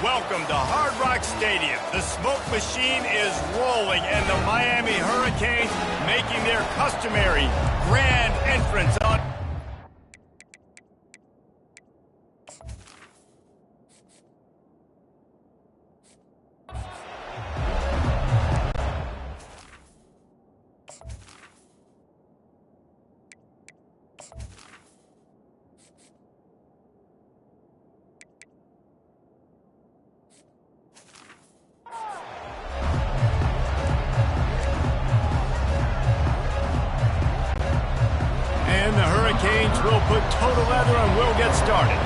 Welcome to Hard Rock Stadium. The smoke machine is rolling, and the Miami Hurricanes making their customary grand entrance on... And the Hurricanes will put total leather and will get started.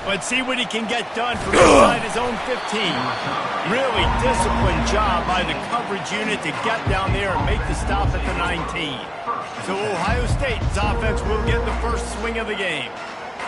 Let's see what he can get done from inside his own 15. Really disciplined job by the coverage unit to get down there and make the stop at the 19. So Ohio State's offense will get the first swing of the game.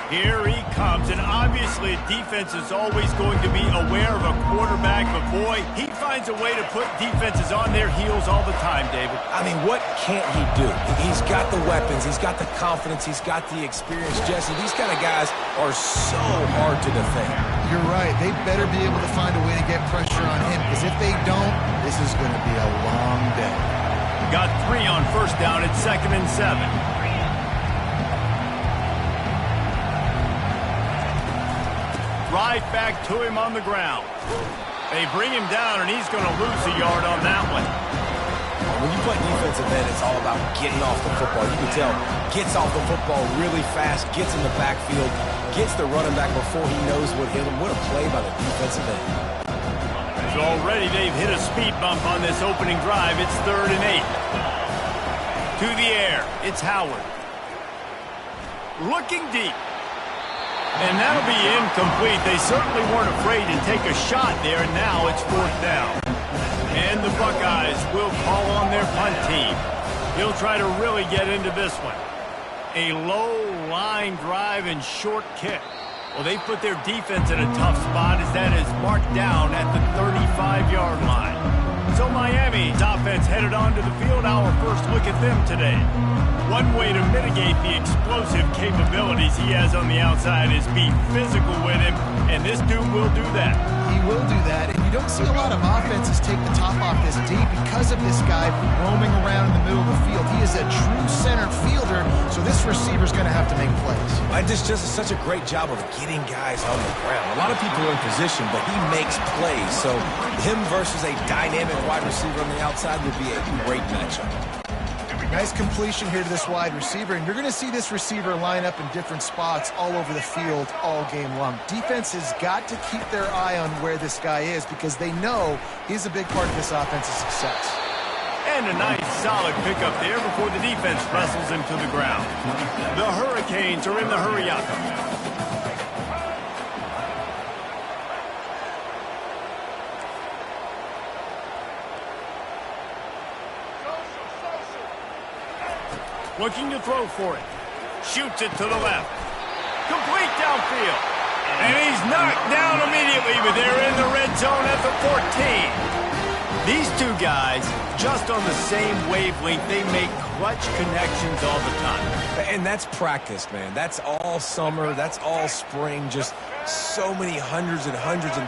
Here he comes, and obviously defense is always going to be aware of a quarterback, but boy, he finds a way to put defenses on their heels all the time, David. I mean, what can't he do? He's got the weapons, he's got the confidence, he's got the experience. Jesse, these kind of guys are so hard to defend. You're right. They better be able to find a way to get pressure on him, because if they don't, this is going to be a long day. Got 3 on first down at 2nd and 7. Right back to him on the ground. They bring him down, and he's going to lose a yard on that one. When you play defensive end, it's all about getting off the football. You can tell, gets off the football really fast, gets in the backfield, gets the running back before he knows what hit him. What a play by the defensive end. So already they've hit a speed bump on this opening drive. It's 3rd and 8. To the air, it's Howard. Looking deep. And that'll be incomplete. They certainly weren't afraid to take a shot there, and now it's 4th down. And the Buckeyes will call on their punt team. He'll try to really get into this one. A low line drive and short kick. Well, they put their defense in a tough spot as that is marked down at the 35-yard line. So Miami's offense headed onto the field. Our first look at them today. One way to mitigate the explosive capabilities he has on the outside is be physical with him, and this dude will do that. He will do that, and you don't see a lot of offenses take the top off this D because of this guy roaming around in the middle of the field. He is a true center fielder, so this receiver's going to have to make plays. I just does such a great job of getting guys on the ground. A lot of people are in position, but he makes plays, so him versus a dynamic wide receiver on the outside would be a great matchup. Nice completion here to this wide receiver, and you're going to see this receiver line up in different spots all over the field all game long. Defense has got to keep their eye on where this guy is because they know he's a big part of this offense's success. And a nice solid pickup there before the defense wrestles him to the ground. The Hurricanes are in the hurry-up. Looking to throw for it. Shoots it to the left. Complete downfield. And he's knocked down immediately, but they're in the red zone at the 14. These two guys, just on the same wavelength, they make clutch connections all the time. And that's practice, man. That's all summer. That's all spring. Just so many hundreds and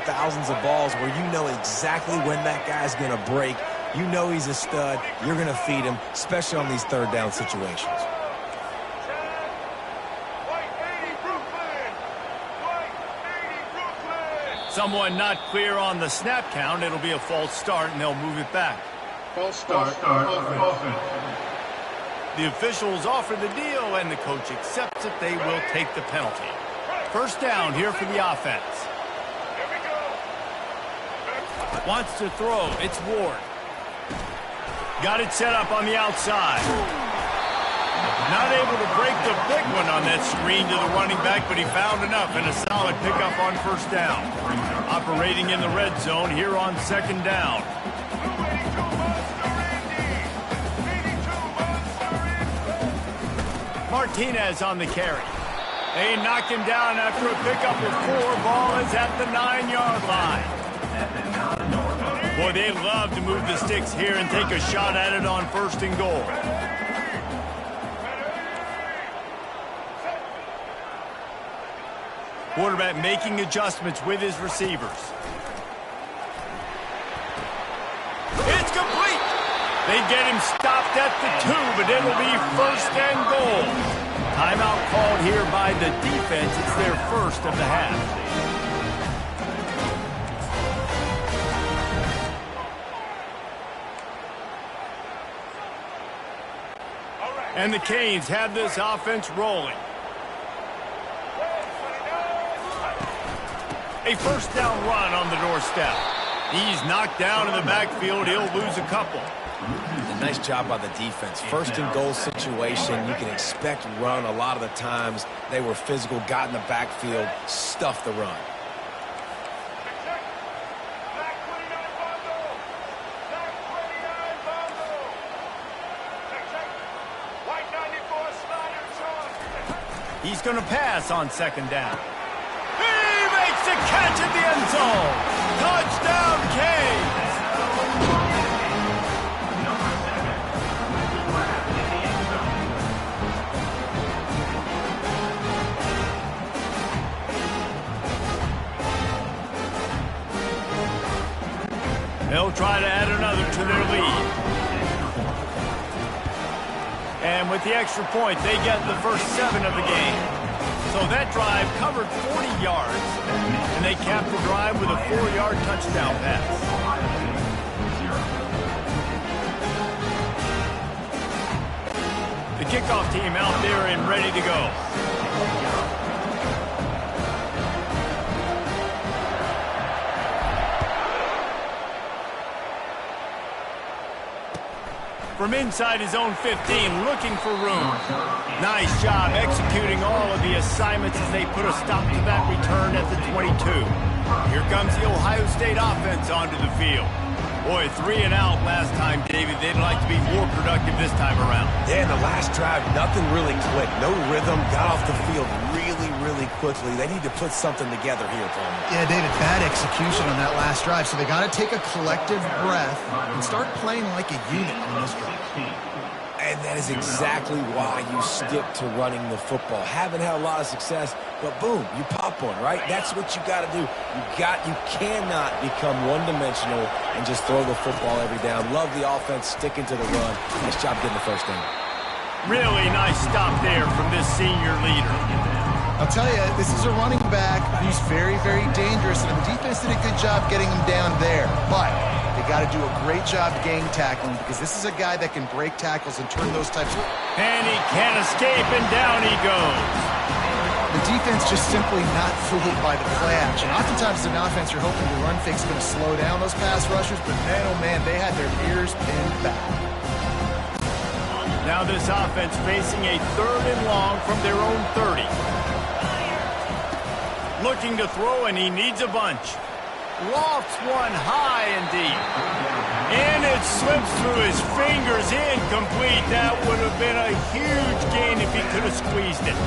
thousands of balls where you know exactly when that guy's going to break. You know he's a stud. You're going to feed him, especially on these 3rd down situations. Someone not clear on the snap count. It'll be a false start, and they'll move it back. False start. Offense. The officials offer the deal, and the coach accepts it. They will take the penalty. First down here for the offense. Wants to throw. It's Ward. Got it set up on the outside. Not able to break the big one on that screen to the running back, but he found enough and a solid pickup on first down. Operating in the red zone here on 2nd down. Martinez on the carry. They knock him down after a pickup of 4. Ball is at the 9-yard line. Boy, they love to move the sticks here and take a shot at it on 1st and goal. Quarterback making adjustments with his receivers. It's complete. They get him stopped at the 2, but it'll be 1st and goal. Timeout called here by the defense. It's their first of the half. And the Canes have this offense rolling. A 1st down run on the doorstep. He's knocked down in the backfield. He'll lose a couple. Nice job by the defense. 1st and goal situation. You can expect run a lot of the times. They were physical, got in the backfield, stuffed the run. He's going to pass on 2nd down. He makes a catch at the end zone. Touchdown, Canes. They'll try to add another to their lead. And with the extra point, they get the first 7 of the game. So that drive covered 40 yards, and they capped the drive with a 4-yard touchdown pass. The kickoff team out there and ready to go. From inside his own 15, looking for room. Nice job executing all of the assignments as they put a stop to that return at the 22. Here comes the Ohio State offense onto the field. Boy, 3 and out last time, David. They'd like to be more productive this time around. Yeah, in the last drive, nothing really clicked. No rhythm, got off the field really quickly. They need to put something together here, Palmer. Yeah, David, bad execution on that last drive. So they got to take a collective breath and start playing like a unit on this drive. And that is exactly why you stick to running the football. Haven't had a lot of success, but boom, you pop one, right? That's what you got to do. You cannot become one-dimensional and just throw the football every down. Love the offense sticking to the run. Nice job getting the first down. Really nice stop there from this senior leader. I'll tell you, this is a running back who's very, very dangerous, and the defense did a good job getting him down there. But they got to do a great job gang tackling, because this is a guy that can break tackles and turn those types of... And he can't escape, and down he goes. The defense just simply not fooled by the play action. Oftentimes as an offense, you're hoping the run fake's going to slow down those pass rushers, but man, oh man, they had their ears pinned back. Now this offense facing a 3rd and long from their own 30. Looking to throw, and he needs a bunch. Lofts one high and deep. And it slips through his fingers, incomplete. That would have been a huge gain if he could have squeezed it.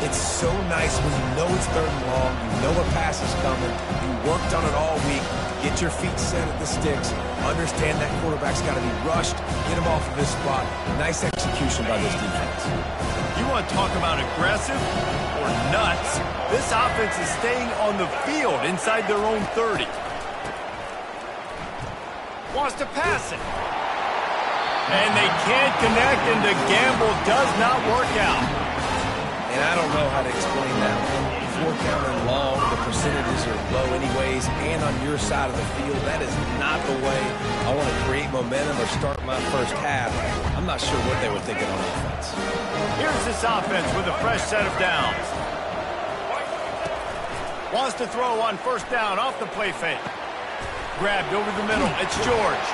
It's so nice when you know it's 3rd and long, you know a pass is coming, you worked on it all week, get your feet set at the sticks, understand that quarterback's got to be rushed, get him off of this spot. Nice execution by this defense. You want to talk about aggressive or nuts? This offense is staying on the field inside their own 30. Wants to pass it. And they can't connect, and the gamble does not work out. And I don't know how to explain that one. 4 count and long, the percentages are low anyways, and on your side of the field, that is not the way I want to create momentum or start my first half. I'm not sure what they were thinking on offense. Here's this offense with a fresh set of downs. Wants to throw on 1st down off the play fake. Grabbed over the middle. It's George.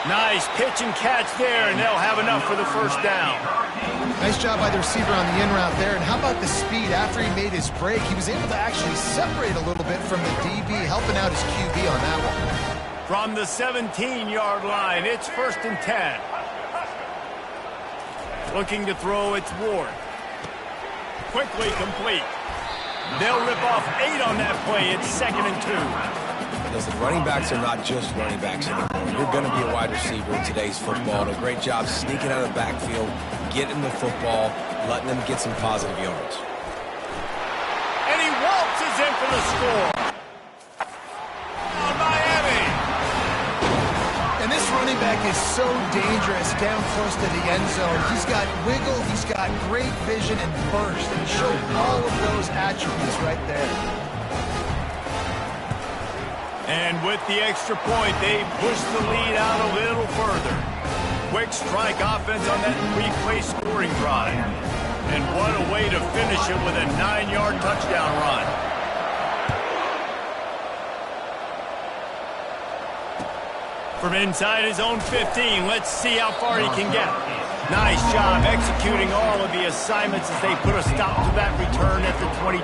Nice pitch and catch there, and they'll have enough for the 1st down. Nice job by the receiver on the in route there. And how about the speed? After he made his break, he was able to actually separate a little bit from the DB, helping out his QB on that one. From the 17-yard line, it's 1st and 10. Looking to throw, it's Ward. Quickly complete. They'll rip off 8 on that play. It's 2nd and 2. Listen, running backs are not just running backs anymore. You're going to be a wide receiver in today's football. And a great job sneaking out of the backfield, getting the football, letting them get some positive yards. And he for the score. Miami. And this running back is so dangerous down close to the end zone. He's got wiggle, he's got great vision and burst, and he showed all of those attributes right there. And with the extra point, they push the lead out a little further. Quick strike offense on that three-play scoring drive. And what a way to finish it with a 9-yard touchdown run. From inside his own 15, let's see how far he can get. Nice job executing all of the assignments as they put a stop to that return at the 22.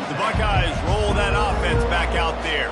The Buckeyes roll that offense back out there.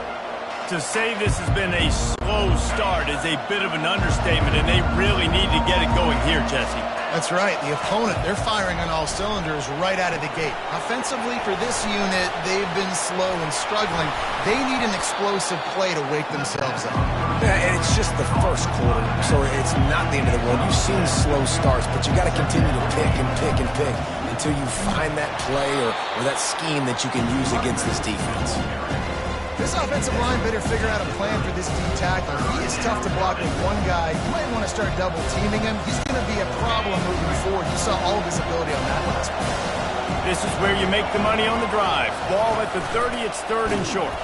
To say this has been a slow start is a bit of an understatement, and they really need to get it going here, Jesse. That's right. The opponent, they're firing on all cylinders right out of the gate. Offensively, for this unit, they've been slow and struggling. They need an explosive play to wake themselves up. Yeah, and it's just the first quarter, so it's not the end of the world. You've seen slow starts, but you got to continue to pick and pick and pick until you find that play or that scheme that you can use against this defense. This offensive line better figure out a plan for this D tackle. He is tough to block with one guy. You might want to start double teaming him. He's going to be a problem moving forward. You saw all of his ability on that last play. This is where you make the money on the drive. Ball at the 30, it's third and short.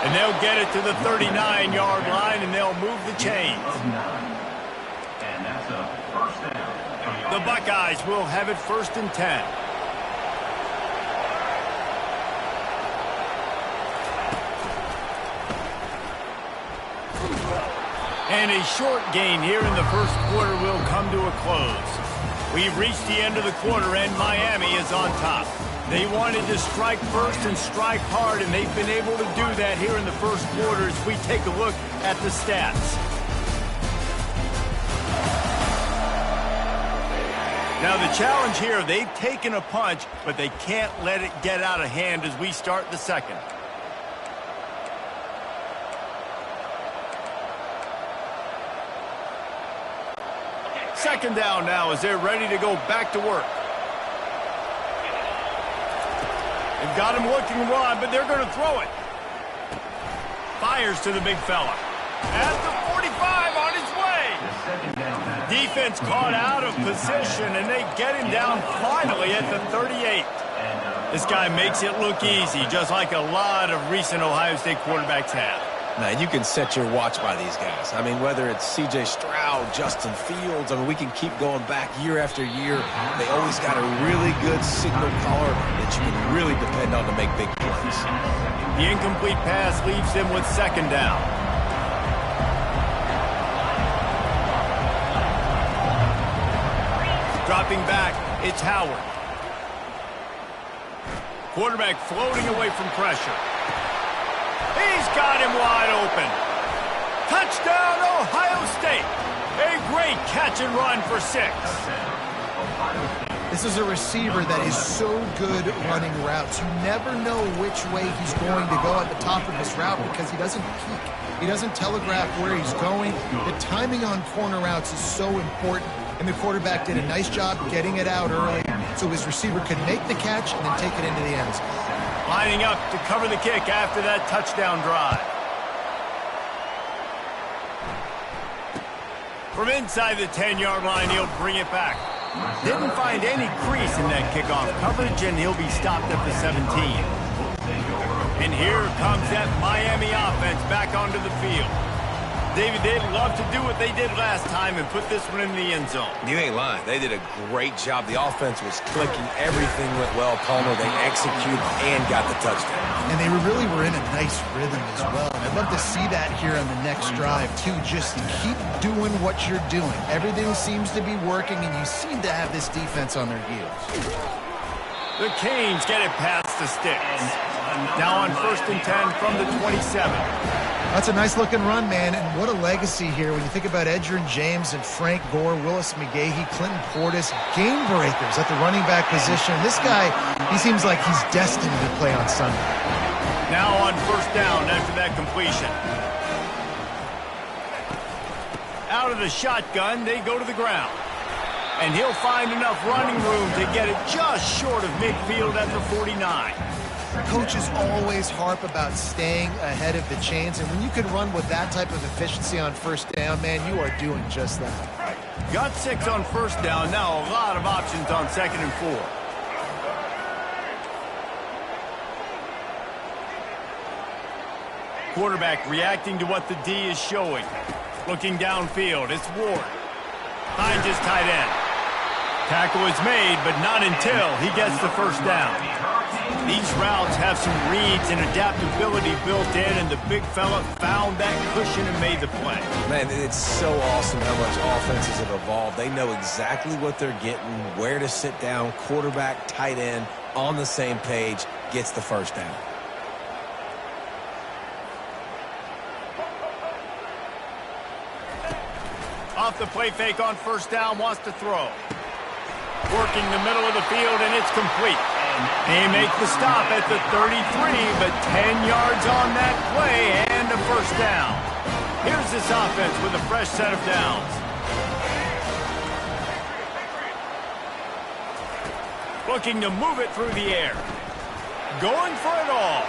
And they'll get it to the 39-yard line, and they'll move the chains. And that's a first down. The Buckeyes will have it 1st and 10. And a short gain here in the first quarter will come to a close. We've reached the end of the quarter, and Miami is on top. They wanted to strike first and strike hard, and they've been able to do that here in the first quarter as we take a look at the stats. Now the challenge here, they've taken a punch, but they can't let it get out of hand as we start the second. Second down now as they're ready to go back to work. They've got him looking to run, but they're going to throw it. Fires to the big fella. At the 45 on his way. Defense caught out of position, and they get him down finally at the 38. This guy makes it look easy, just like a lot of recent Ohio State quarterbacks have. Man, you can set your watch by these guys. I mean, whether it's C.J. Stroud, Justin Fields, I mean, we can keep going back year after year. They always got a really good signal caller that you can really depend on to make big plays. The incomplete pass leaves them with second down. Dropping back, it's Howard. Quarterback floating away from pressure. He's got him wide open. Touchdown, Ohio State. A great catch and run for 6. This is a receiver that is so good running routes. You never know which way he's going to go at the top of his route because he doesn't peek. He doesn't telegraph where he's going. The timing on corner routes is so important, and the quarterback did a nice job getting it out early so his receiver could make the catch and then take it into the end zone. Lining up to cover the kick after that touchdown drive. From inside the 10-yard line, he'll bring it back. Didn't find any crease in that kickoff coverage, and he'll be stopped at the 17. And here comes that Miami offense back onto the field. David, they'd love to do what they did last time and put this one in the end zone. You ain't lying. They did a great job. The offense was clicking. Everything went well. Palmer, they executed and got the touchdown. And they really were in a nice rhythm as well. And I'd love to see that here on the next drive, too. Just keep doing what you're doing. Everything seems to be working, and you seem to have this defense on their heels. The Canes get it past the sticks. Now on 1st and 10 from the 27. That's a nice-looking run, man, and what a legacy here when you think about Edgerrin James and Frank Gore, Willis McGahee, Clinton Portis, game breakers at the running back position. This guy, he seems like he's destined to play on Sunday. Now on 1st down after that completion. Out of the shotgun, they go to the ground. And he'll find enough running room to get it just short of midfield at the 49. Coaches always harp about staying ahead of the chains, and when you can run with that type of efficiency on first down, man, you are doing just that. Got 6 on first down. Now a lot of options on 2nd and 4. Quarterback reacting to what the D is showing. Looking downfield, it's Ward. Finds his tight end. Tackle is made, but not until he gets the first down. These routes have some reads and adaptability built in, and the big fella found that cushion and made the play. Man, it's so awesome how much offenses have evolved. They know exactly what they're getting, where to sit down. Quarterback, tight end, on the same page, gets the first down. Off the play fake on first down, wants to throw. Working the middle of the field, and it's complete. They make the stop at the 33, but 10 yards on that play and a first down. Here's this offense with a fresh set of downs. Looking to move it through the air. Going for it all.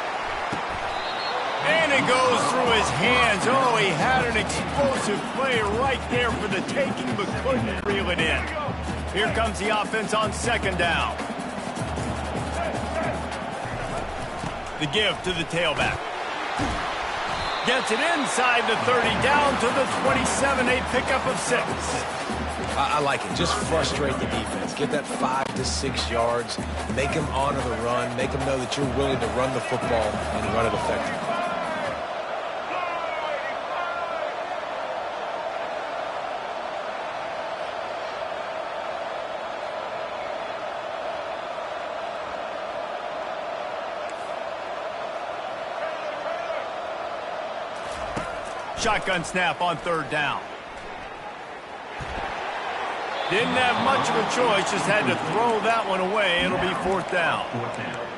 And it goes through his hands. Oh, he had an explosive play right there for the taking, but couldn't reel it in. Here comes the offense on 2nd down. The give to the tailback. Gets it inside the 30, down to the 27, a pickup of 6. I like it. Just frustrate the defense. Get that 5 to 6 yards. Make them honor the run. Make them know that you're willing to run the football and run it effectively. Shotgun snap on 3rd down. Didn't have much of a choice, just had to throw that one away. It'll be 4th down.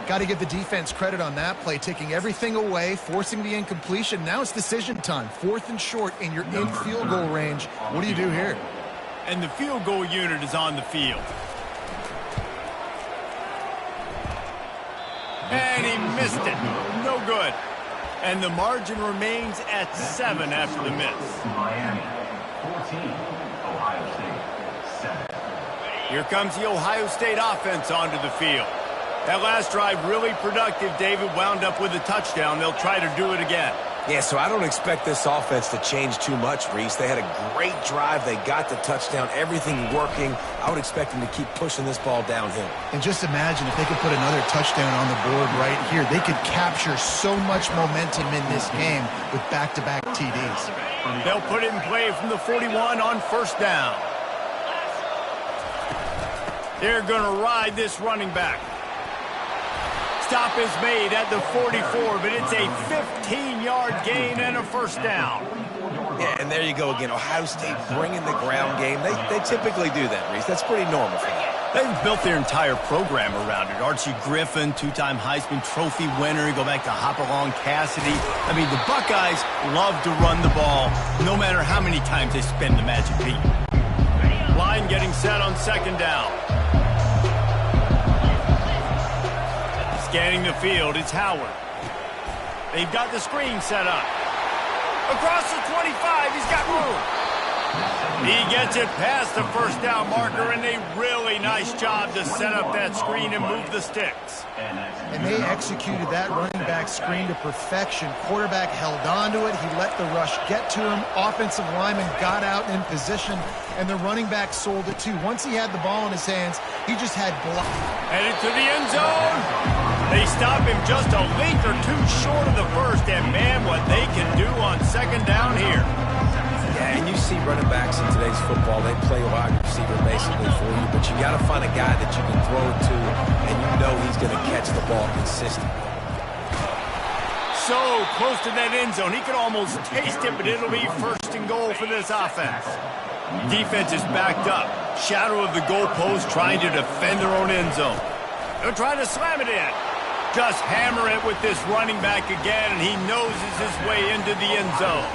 Got to give the defense credit on that play, taking everything away, forcing the incompletion. Now it's decision time. 4th and short, and you're in field goal range. What do you do here? And the field goal unit is on the field. And he missed it. No good. And the margin remains at 7 after the miss. Miami, 14. Ohio State, 7. Here comes the Ohio State offense onto the field. That last drive really productive. David wound up with a touchdown. They'll try to do it again. Yeah, so I don't expect this offense to change too much, Reese. They had a great drive. They got the touchdown. Everything working. I would expect them to keep pushing this ball downhill. And just imagine if they could put another touchdown on the board right here. They could capture so much momentum in this game with back-to-back TDs. They'll put it in play from the 41 on 1st down. They're going to ride this running back. Stop is made at the 44, but it's a 15-yard gain and a 1st down. Yeah, and there you go again. Ohio State bringing the ground game. They typically do that, Reese. That's pretty normal for them. They've built their entire program around it. Archie Griffin, 2-time Heisman Trophy winner. You go back to Hopalong Cassidy. I mean, the Buckeyes love to run the ball, no matter how many times they spin the magic beat. Line getting set on 2nd down. Scanning the field, it's Howard. They've got the screen set up. Across the 25, he's got room. He gets it past the 1st down marker, and a really nice job to set up that screen and move the sticks. And they executed that running back screen to perfection. Quarterback held on to it. He let the rush get to him. Offensive lineman got out in position, and the running back sold it too. Once he had the ball in his hands, he just had block. Headed to the end zone. They stop him just a length or 2 short of the 1st, and man, what they can do on 2nd down here. Yeah, and you see running backs in today's football, they play wide receiver basically for you, but you got to find a guy that you can throw it to, and you know he's going to catch the ball consistently. So close to that end zone, he could almost taste it, but it'll be 1st and goal for this offense. Defense is backed up. Shadow of the goalpost trying to defend their own end zone. They'll try to slam it in. Just hammer it with this running back again, and he noses his way into the end zone.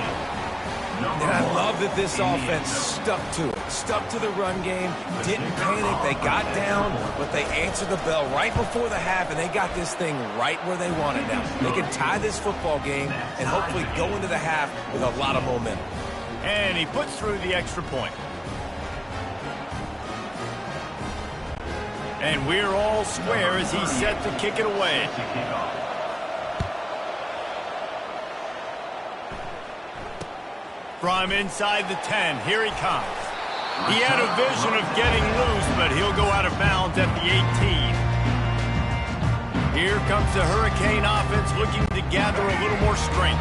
And I love that this offense stuck to it, stuck to the run game, didn't panic. They got down, but they answered the bell right before the half, and they got this thing right where they want it now. They can tie this football game and hopefully go into the half with a lot of momentum. And he puts through the extra point. And we're all square as he's set to kick it away. From inside the 10, here he comes. He had a vision of getting loose, but he'll go out of bounds at the 18. Here comes the Hurricane offense looking to gather a little more strength.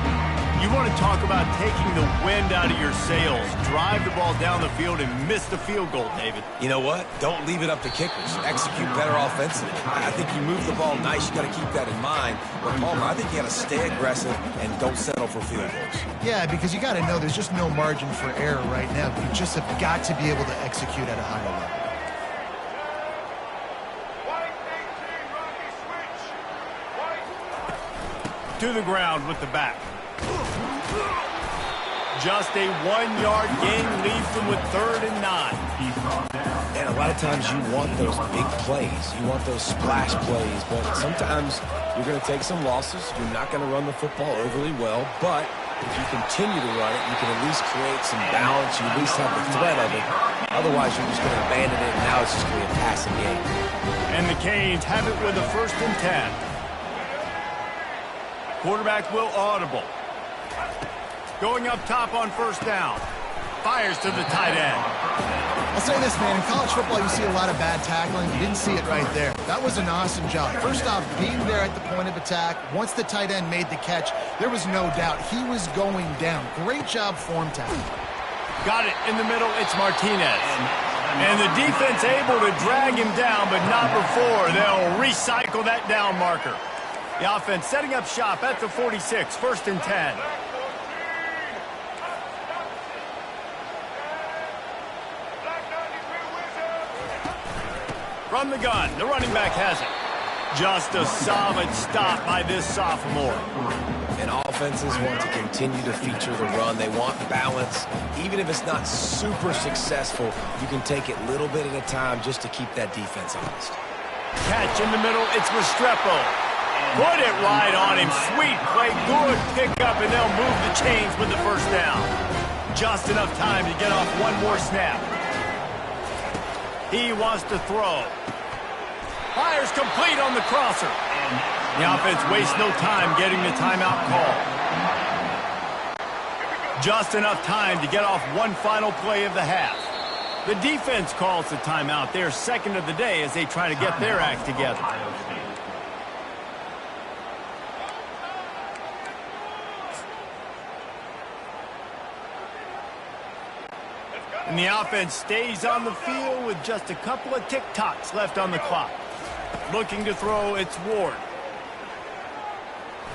You want to talk about taking the wind out of your sails. Drive the ball down the field and miss the field goal, David. You know what? Don't leave it up to kickers. Execute better offensively. I think you move the ball nice. You got to keep that in mind. But, Palmer, I think you got to stay aggressive and don't settle for field goals. Yeah, because you got to know there's just no margin for error right now. You just have got to be able to execute at a higher level. To the ground with the back. Just a 1-yard gain leaves them with 3rd and 9. And a lot of times you want those big plays. You want those splash plays. But sometimes you're going to take some losses. You're not going to run the football overly well. But if you continue to run it, you can at least create some balance. You at least have the threat of it. Otherwise, you're just going to abandon it, and now it's just going to be a passing game. And the Canes have it with a 1st and 10. Quarterback will audible. Going up top on 1st down. Fires to the tight end. I'll say this, man. In college football, you see a lot of bad tackling. You didn't see it right there. That was an awesome job. First off, being there at the point of attack. Once the tight end made the catch, there was no doubt he was going down. Great job form tackling. Got it in the middle. It's Martinez. And the defense able to drag him down, but not before they'll recycle that down marker. The offense setting up shop at the 46, 1st and 10. From the gun, the running back has it. Just a solid stop by this sophomore. And offenses want to continue to feature the run. They want balance. Even if it's not super successful, you can take it little bit at a time just to keep that defense honest. Catch in the middle, it's Restrepo. Put it right on him. Sweet play, good pickup, and they'll move the chains with the 1st down. Just enough time to get off one more snap. He wants to throw. Fires complete on the crosser. The offense wastes no time getting the timeout call. Just enough time to get off one final play of the half. The defense calls the timeout. They're 2nd of the day as they try to get their act together. And the offense stays on the field with just a couple of tick-tocks left on the clock. Looking to throw, it's Ward.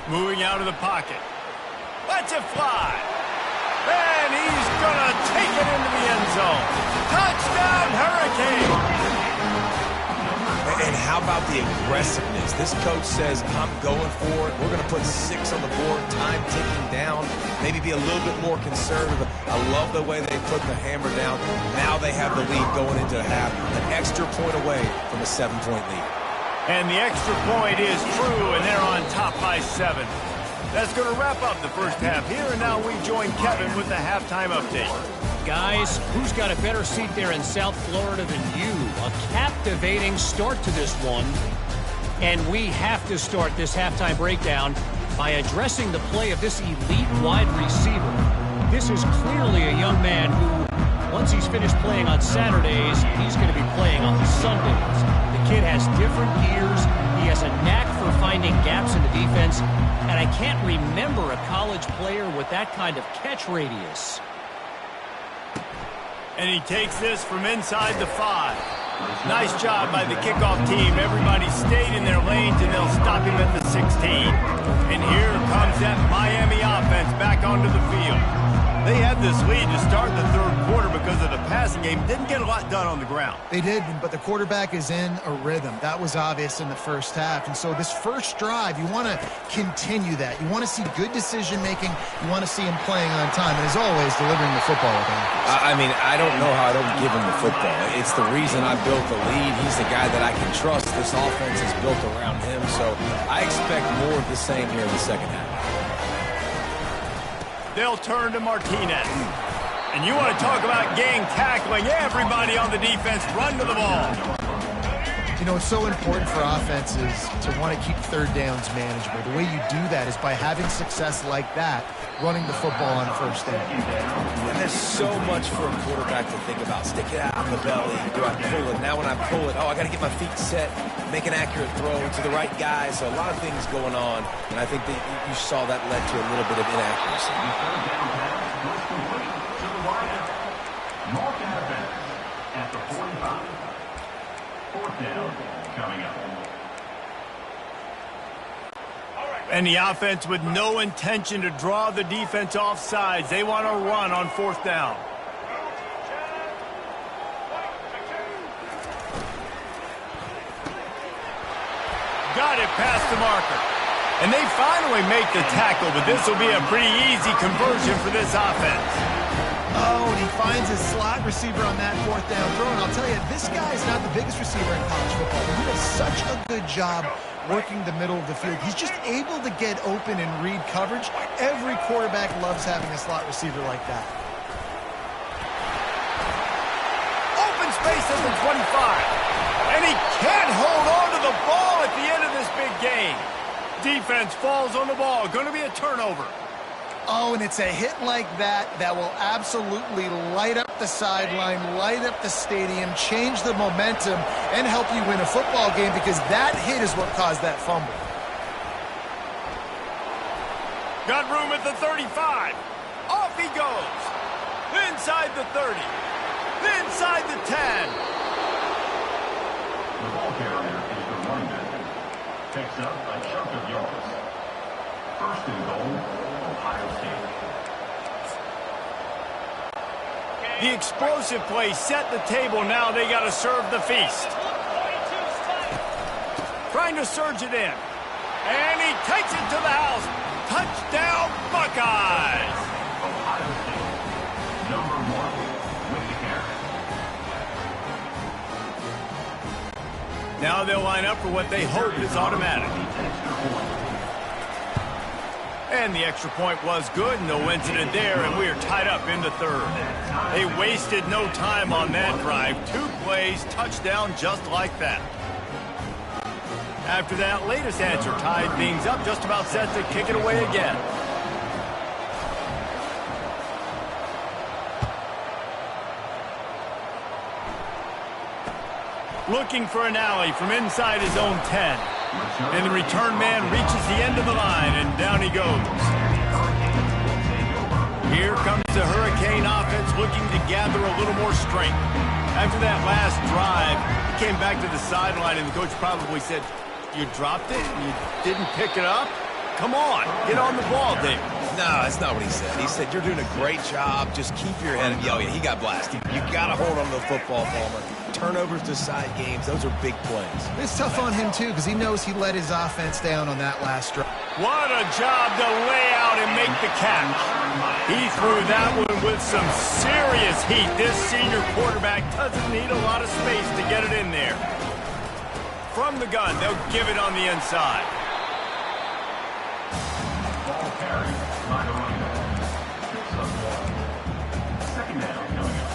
Moving out of the pocket. Lets it fly. And he's going to take it into the end zone. Touchdown, Hurricane! And how about the aggressiveness? This coach says, I'm going for it. We're going to put 6 on the board, time ticking down, maybe be a little bit more conservative. I love the way they put the hammer down. Now they have the lead going into the half, an extra point away from a 7-point lead. And the extra point is true, and they're on top by 7. That's going to wrap up the first half here, and now we join Kevin with the halftime update. Guys, who's got a better seat there in South Florida than you? A captivating start to this one. And we have to start this halftime breakdown by addressing the play of this elite wide receiver. This is clearly a young man who, once he's finished playing on Saturdays, he's going to be playing on Sundays. The kid has different gears. He has a knack for finding gaps in the defense. And I can't remember a college player with that kind of catch radius. And he takes this from inside the 5. Nice job by the kickoff team. Everybody stayed in their lanes, and they'll stop him at the 16. And here comes that Miami offense back on onto the field. They had this lead to start the third quarter because of the passing game. Didn't get a lot done on the ground. They did, but the quarterback is in a rhythm. That was obvious in the first half. And so this first drive, you want to continue that. You want to see good decision-making. You want to see him playing on time. And as always, delivering the football with him. I mean, I don't know how I don't give him the football. It's the reason I built the lead. He's the guy that I can trust. This offense is built around him. So I expect more of the same here in the second half. They'll turn to Martinez. And you want to talk about gang tackling. Everybody on the defense run to the ball. You know, it's so important for offenses to want to keep third downs manageable. The way you do that is by having success like that, running the football on first down. And there's so much for a quarterback to think about. Stick it out in the belly. Do I pull it? Now when I pull it, I got to get my feet set, make an accurate throw to the right guy. So a lot of things going on. And I think that you saw that led to a little bit of inaccuracy. Mark Advent at the 45. Fourth down coming up. And the offense with no intention to draw the defense off sides. They want to run on fourth down. Got it past the marker. And they finally make the tackle, but this will be a pretty easy conversion for this offense. Oh, and he finds his slot receiver on that fourth down throw. And I'll tell you, this guy is not the biggest receiver in college football, but he does such a good job working the middle of the field. He's just able to get open and read coverage. Every quarterback loves having a slot receiver like that. Open space at the 25. And he can't hold on to the ball at the end of this big game. Defense falls on the ball. Going to be a turnover. Oh, and it's a hit like that that will absolutely light up the sideline, light up the stadium, change the momentum, and help you win a football game because that hit is what caused that fumble. Got room at the 35. Off he goes. Inside the 30. Inside the 10. The ball carrier is the running back. Picks up a chunk of yards. First and goal, Ohio State. The explosive play set the table. Now they got to serve the feast. Trying to surge it in. And he takes it to the house. Touchdown, Buckeyes! Ohio State, number 1 with the carry. Now they'll line up for what they hope is automatic. And the extra point was good, no incident there, and we are tied up in the third. They wasted no time on that drive. 2 plays, touchdown just like that. After that latest answer tied things up, just about set to kick it away again. Looking for an alley from inside his own 10. And the return man reaches the end of the line, and down he goes. Here comes the Hurricane offense looking to gather a little more strength. After that last drive, he came back to the sideline, and the coach probably said, "You dropped it? You didn't pick it up? Come on, get on the ball, David." No, that's not what he said. He said, "You're doing a great job. Just keep your head." Oh, yeah, he got blasted. You got to hold on to the football, Palmer. Turnovers decide games. Those are big plays. It's tough on him, too, because he knows he let his offense down on that last drive. What a job to lay out and make the catch. He threw that one with some serious heat. This senior quarterback doesn't need a lot of space to get it in there. From the gun, they'll give it on the inside. Ball carried by the running back. 6 of 1. Second down coming up.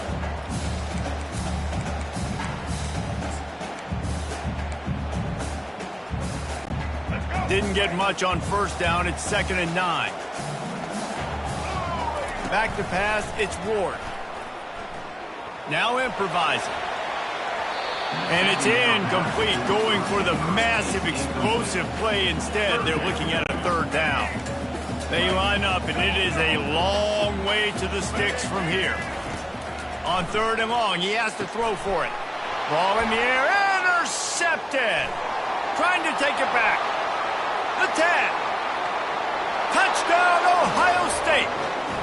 Didn't get much on first down. It's 2nd and 9. Back to pass. It's Ward. Now improvising. And it's incomplete. Going for the massive explosive play instead. They're looking at a 3rd down. They line up, and it is a long way to the sticks from here. On 3rd and long, he has to throw for it. Ball in the air. Intercepted. Trying to take it back. The 10. Touchdown, Ohio State.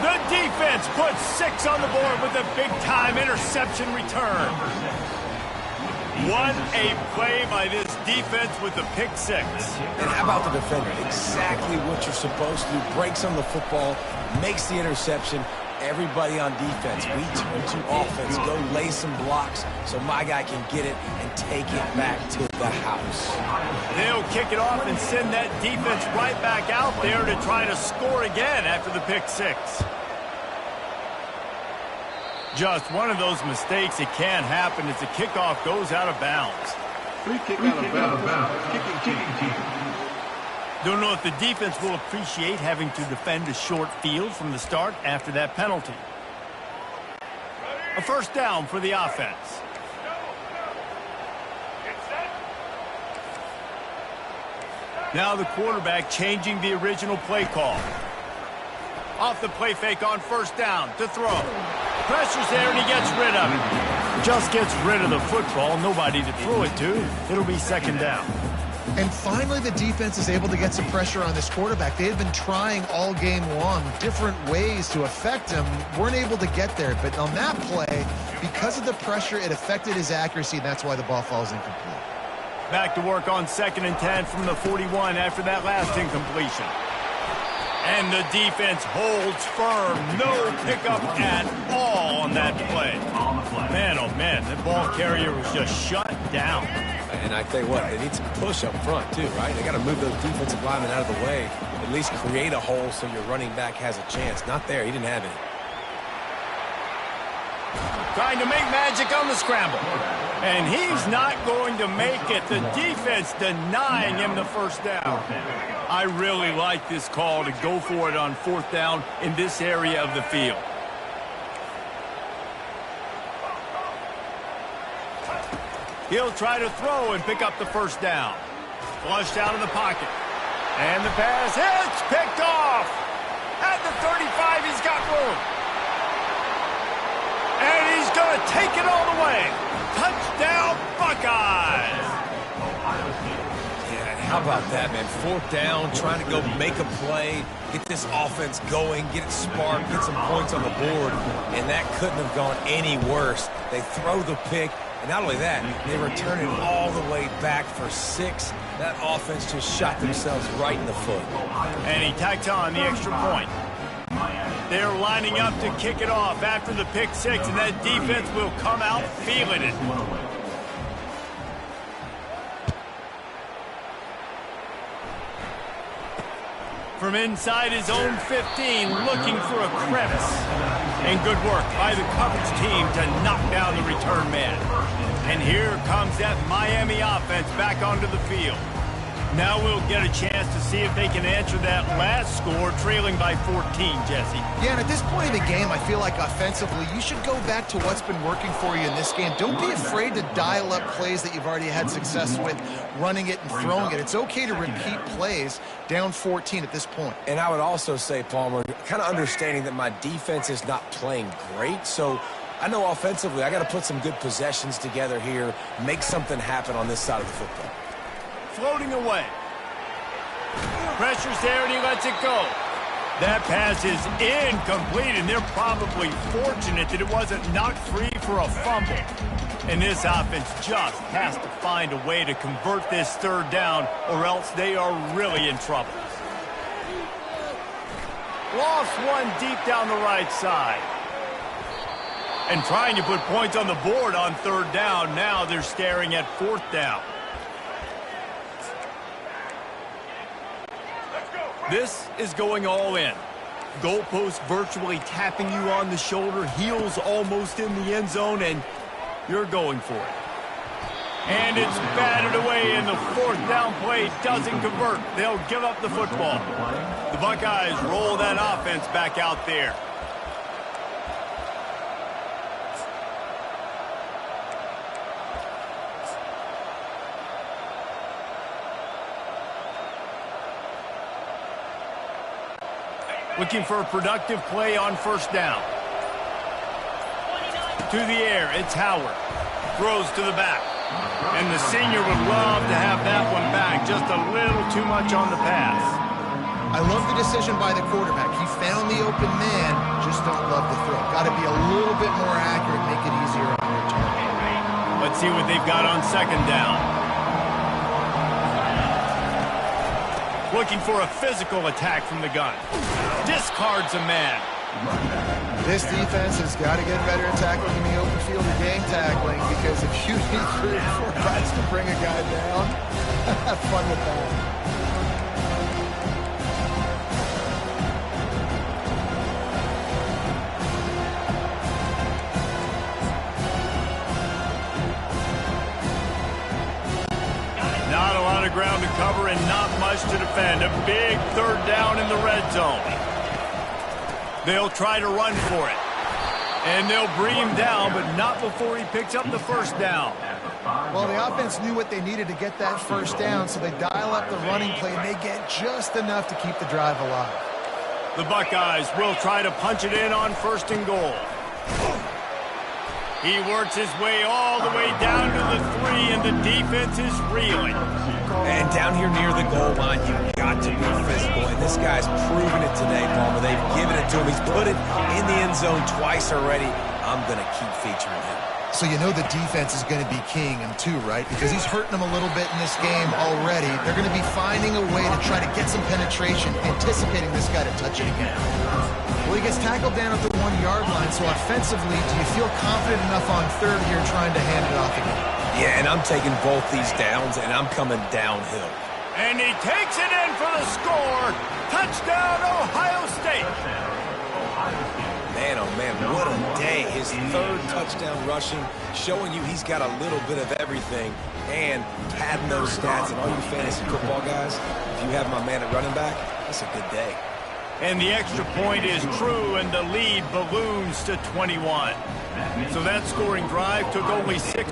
The defense puts 6 on the board with a big-time interception return. What a play by this defense with the pick 6. And how about the defender? Exactly what you're supposed to do. Breaks on the football, makes the interception. Everybody on defense, we turn to offense. Go lay some blocks so my guy can get it and take it back to the house. They'll kick it off and send that defense right back out there to try to score again after the pick 6. Just one of those mistakes that can happen as the kickoff goes out of bounds. Free kick out of bounds. Kicking team. Don't know if the defense will appreciate having to defend a short field from the start after that penalty. A first down for the offense. Now the quarterback changing the original play call. Off the play fake on first down to throw. Pressure's there and he gets rid of it. Just gets rid of the football. Nobody to throw it to. It'll be second down. And finally, the defense is able to get some pressure on this quarterback. They had been trying all game long different ways to affect him. Weren't able to get there. But on that play, because of the pressure, it affected his accuracy, and that's why the ball falls incomplete. Back to work on 2nd and 10 from the 41 after that last incompletion. And the defense holds firm. No pickup at all on that play. Man, oh man, the ball carrier was just shut down. And I tell you what, they need some push up front too, right? They got to move those defensive linemen out of the way. At least create a hole so your running back has a chance. Not there. He didn't have any. Trying to make magic on the scramble. And he's not going to make it. The defense denying him the first down. I really like this call to go for it on 4th down in this area of the field. He'll try to throw and pick up the first down. Flushed out of the pocket. And the pass hits, picked off. At the 35, he's got room. And he's going to take it all the way. Touchdown, Buckeyes. Yeah, and how about that, man? 4th down, trying to go make a play, get this offense going, get it sparked, get some points on the board. And that couldn't have gone any worse. They throw the pick. And not only that, they return it all the way back for 6. That offense just shot themselves right in the foot. And he tacked on the extra point. They're lining up to kick it off after the pick 6, and that defense will come out feeling it. From inside his own 15, looking for a crevice. And good work by the coverage team to knock down the return man. And here comes that Miami offense back onto the field. Now we'll get a chance to see if they can answer that last score, trailing by 14, Jesse. Yeah, and at this point in the game, I feel like offensively, you should go back to what's been working for you in this game. Don't be afraid to dial up plays that you've already had success with, running it and throwing it. It's okay to repeat plays down 14 at this point. And I would also say, Palmer, kind of understanding that my defense is not playing great, so I know offensively I got to put some good possessions together here, make something happen on this side of the football. Floating away. Pressure's there and he lets it go. That pass is incomplete, and they're probably fortunate that it wasn't knocked free for a fumble. And this offense just has to find a way to convert this 3rd down, or else they are really in trouble. Lost one deep down the right side. And trying to put points on the board on 3rd down. Now they're staring at 4th down. This is going all in. Goalpost virtually tapping you on the shoulder, heels almost in the end zone, and you're going for it. And it's batted away, and the 4th down play doesn't convert. They'll give up the football. The Buckeyes roll that offense back out there. Looking for a productive play on 1st down. To the air, it's Howard. Throws to the back. And the senior would love to have that one back. Just a little too much on the pass. I love the decision by the quarterback. He found the open man, just don't love the throw. Got to be a little bit more accurate, make it easier on your target. Let's see what they've got on second down. Looking for a physical attack from the gun. Discards a man. This defense has got to get better at tackling in the open field or game tackling, because if you need 3 or 4 guys to bring a guy down, have fun with that. Not a lot of ground to cover and not much to defend. A big third down in the red zone. They'll try to run for it. And they'll bring him down, but not before he picks up the first down. Well, the offense knew what they needed to get that first down, so they dial up the running play, and they get just enough to keep the drive alive. The Buckeyes will try to punch it in on first and goal. He works his way all the way down to the 3, and the defense is reeling. And down here near the goal line, you've got to be physical. And this guy's proven it today, Palmer. They've given it to him. He's put it in the end zone twice already. I'm going to keep featuring him. So you know the defense is going to be keying him too, right? Because he's hurting them a little bit in this game already. They're going to be finding a way to try to get some penetration, anticipating this guy to touch it again. Well, he gets tackled down at the 1-yard line, so offensively, do you feel confident enough on third here trying to hand it off again? Yeah, and I'm taking both these downs, and I'm coming downhill. And he takes it in for the score. Touchdown, Ohio State. Man, oh man, what a day. His 3rd touchdown rushing, showing you he's got a little bit of everything, and padding those stats. And all you fantasy football guys, if you have my man at running back, that's a good day. And the extra point is true, and the lead balloons to 21. So that scoring drive took only 6